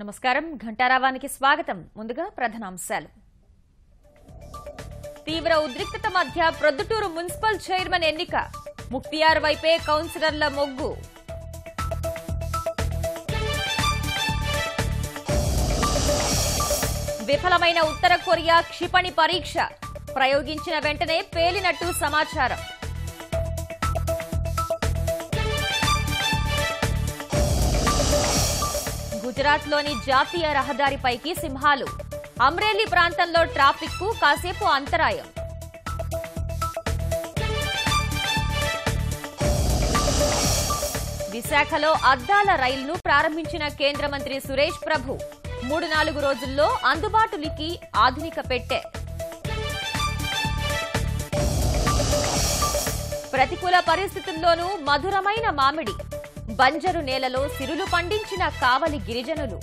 నమస్కారం ఘంటారావానికి స్వాగతం. ముందుగా ప్రధానాంశాలు. తీవ్ర ఉద్రిక్తత మధ్య ప్రొద్దుటూరు మున్సిపల్ చైర్మన్ ఎన్నిక. ముక్తియార్ వైపే కౌన్సిలర్ల మొగ్గు. విఫలమైన ఉత్తర కొరియా క్షిపణి పరీక్ష. ప్రయోగించిన వెంటనే పేలినట్టు సమాచారం. గుజరాత్లోని జాతీయ రహదారిపైకి సింహాలు. అమ్రేలీ ప్రాంతంలో ట్రాఫిక్ కు కాసేపు అంతరాయం. విశాఖలో అద్దాల రైలును ప్రారంభించిన కేంద్ర మంత్రి సురేష్ ప్రభు. 3-4 రోజుల్లో అందుబాటులోకి ఆధునిక పెట్టె. ప్రతికూల పరిస్థితుల్లోనూ మధురమైన మామిడి. బంజరు నేలలో సిరులు పండించిన కావలి గిరిజనులు.